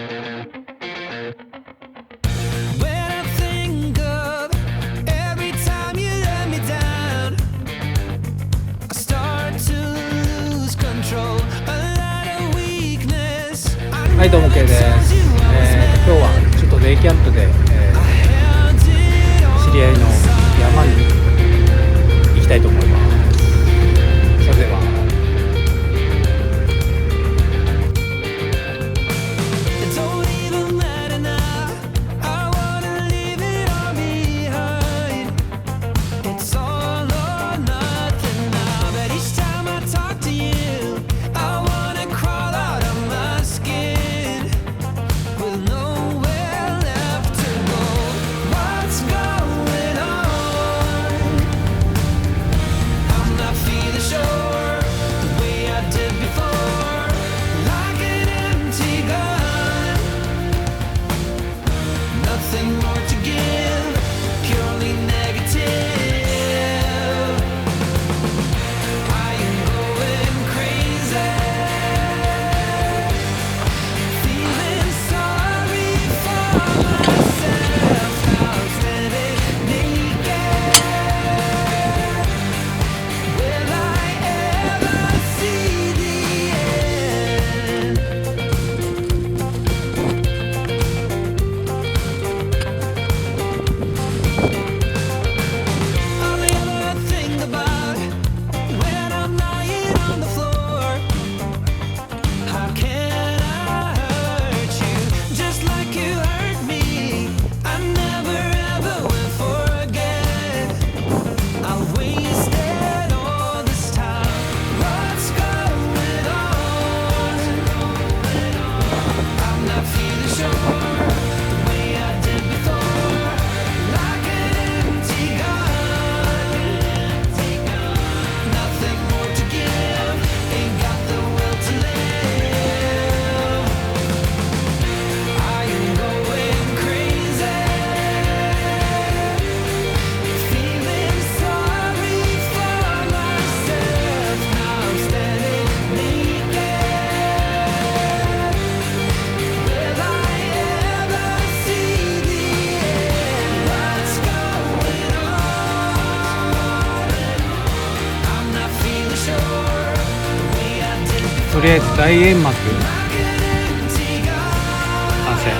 はい、どうも K です。今日はちょっとデイキャンプで、知り合いの山に行きたいと思います。それでは。とりあえず大煙幕完成。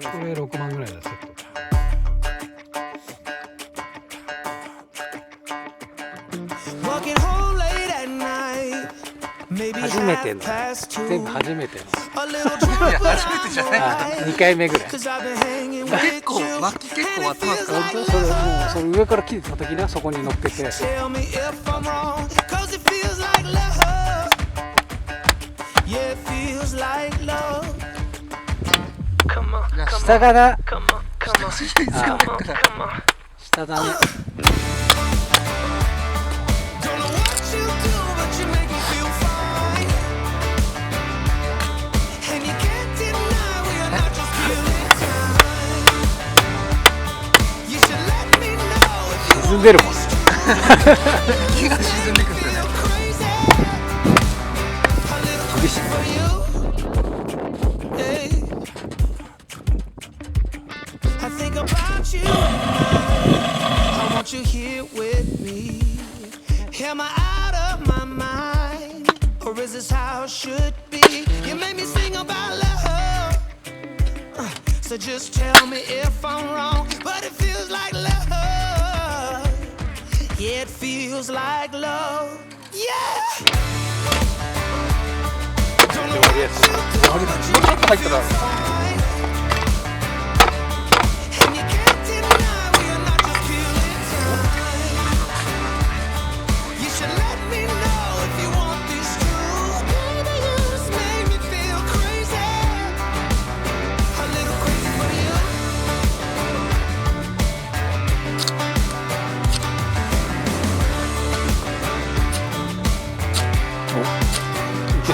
これ6万ぐらいだ、セット。初めての、全部初めての。いや、初めてじゃない。2回目ぐらい。結構巻き結構割ってますから。それ上から木で叩きな、そこに乗っけて。下がな。下だね。沈んでるもんね。気が沈んでくるんだよね。厳しい。Am I out of my mind, or is this how it should be? You made me sing about love, so just tell me if I'm wrong. But it feels like love, yeah, it feels like love, yeah. Don't know what to do, but you make me feel fine. And you can't deny we are not just killing time. You should let me know if you want this true. Baby, you just made me feel crazy, a little crazy for you.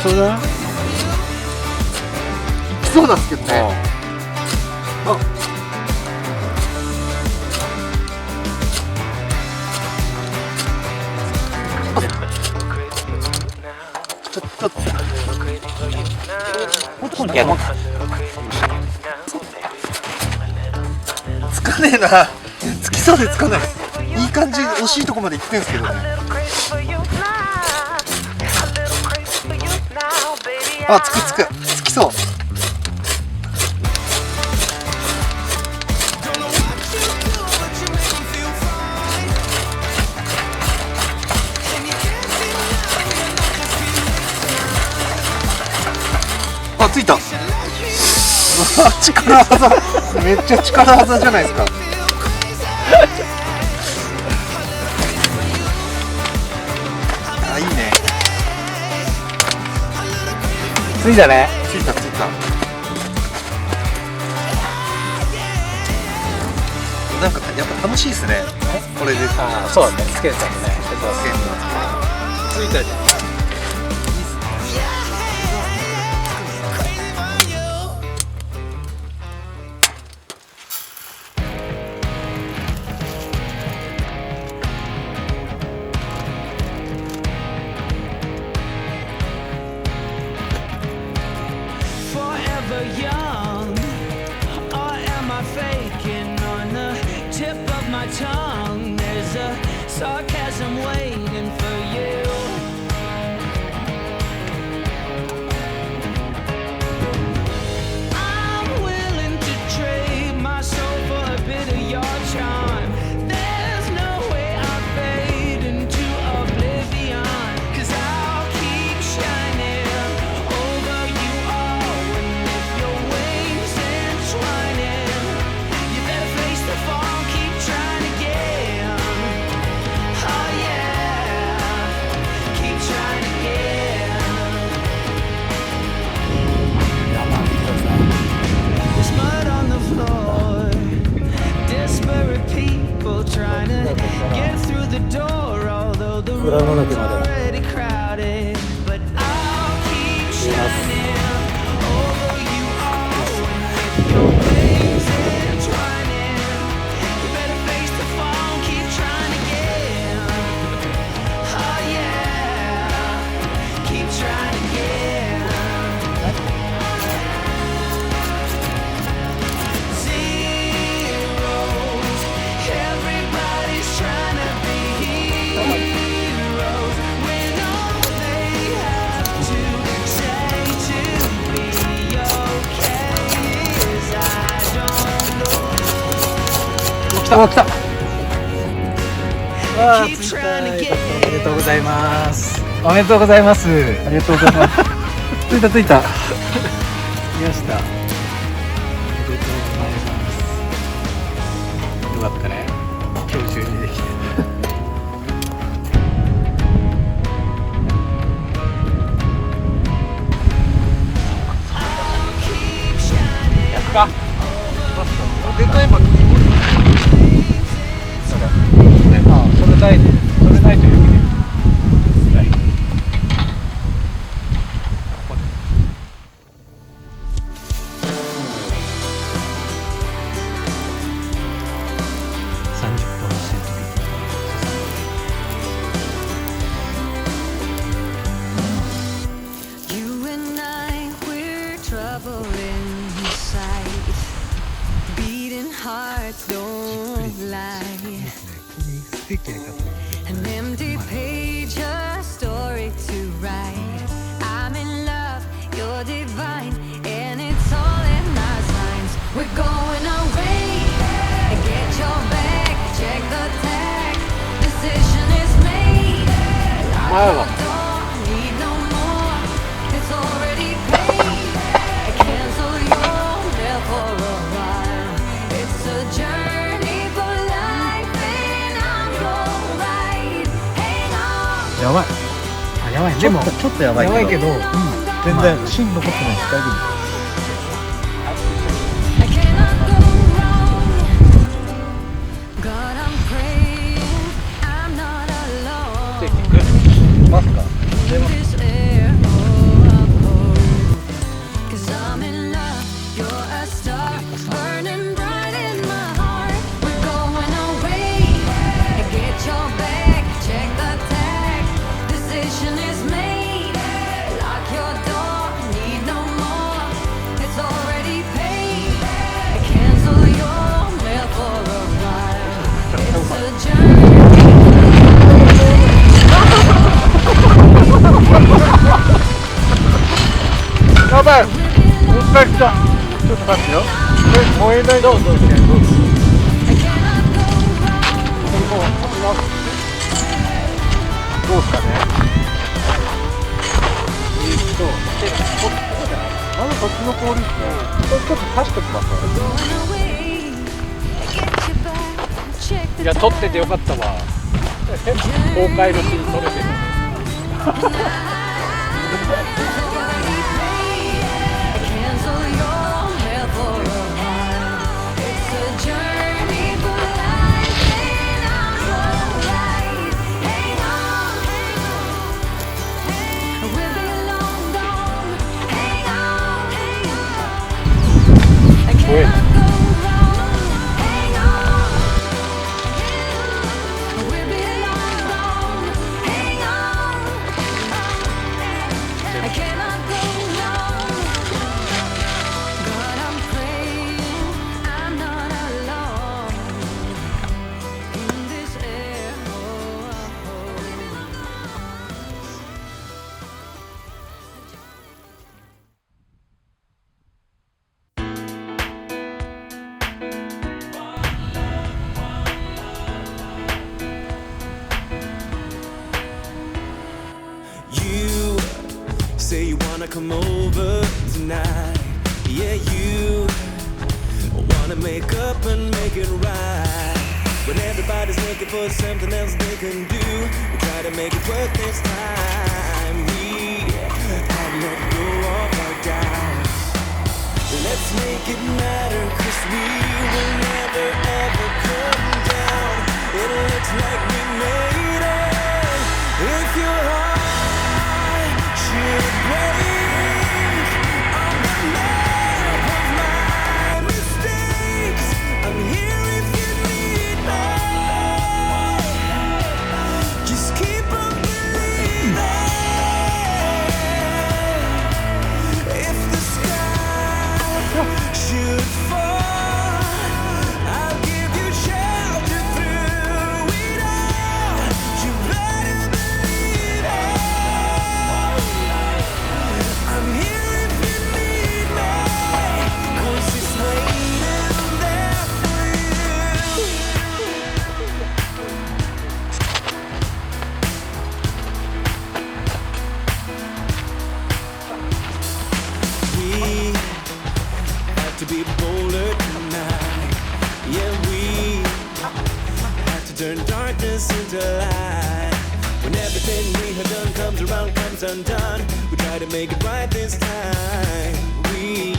そうだ。いきそうなんですけどね。あ、ちょっといや、つかねえな。つきそうでつかないです。いい感じ、惜しいとこまで行ってんですけどね。あ、つきそう。あ、ついた。うわ、力技。めっちゃ力技じゃないですか。あ、いいね。ついたね。ついた。なんかやっぱ楽しいですね。これで。ああ、そうだね。つけてたもんね。ついたじゃん。Young, or am I faking on the tip of my tongue? There's a sarcasm waiting for you. I'm willing to trade my soul for a bit of your charm. There's no way I fade into oblivion, 'cause I'll keep shining over you all. You better face the fall, keep trying again. Oh yeah, keep trying again. There's mud on the floor, desperate people trying to get through the door, although the room's already crowded. But I'll keep shining over you all with your wings entwining. You better face the fall, keep trying again. Oh yeah, keep trying again. Zeros, everybody's trying to be heroes when all they have to say to be okay is I don't know. 来た。わあ、ついた。おめでとうございます。おめでとうございます。ありがとうございます。ついた。来ました。おめでとうございます。よかったね。今日中にできて。やったか。でかい薪。それないという意味で。You and I, we're trouble inside. Beating hearts don't lie. An empty page, a story to write. I'm in love, you're divine, and it's all in our signs. We're going away. Get your bag, check the tag. Decision is made. Lock your door, need no more. It's already paid. Cancel your mail for a while. It's a journey for life, and I'm your ride. Hang on. やばい。あ、やばい。でもちょっとやばいけど、全然芯残ってないです。大丈夫。 I cannot go wrong. God, I'm praying I'm not alone. ますか。 In this air, oh, I'm やばい、もう一回来た。ちょっと待ってよ。燃えない。どうぞどうぞ。これもうどうですかね。まずそっちの氷ですね。ちょっと刺しておきます。いや、撮っててよかったわ。公開のシーン撮れてる。怖いな。Say you wanna come over tonight. Yeah, you wanna make up and make it right. When everybody's looking for something else they can do, we try to make it work this time. We have let go of our doubts. Let's make it matter, 'cause we will never ever come down. It looks like we made it. If your heart should break on the map of my mistakes, I'm here if you need me. Just keep on believing. If the sky should fall, I'll give you shelter through it all. You better believe it. I'm here if you need me, 'cause it's waiting there for you. We have to be bolder tonight. Yeah, we have to turn darkness into light. When everything we have done comes around, comes undone, we try to make it right this time. We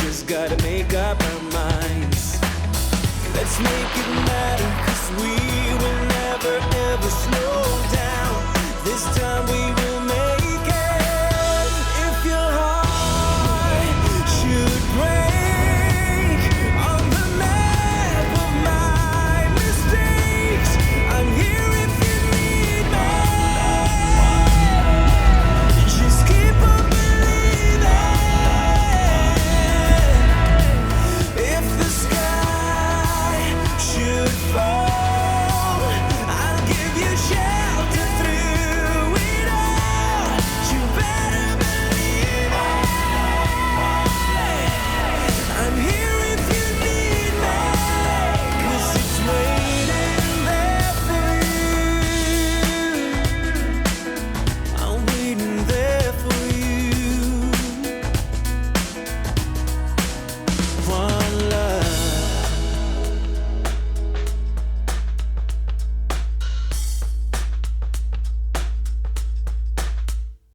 just gotta make up our minds. Let's make it matter, 'cause we will never ever slow down. This time we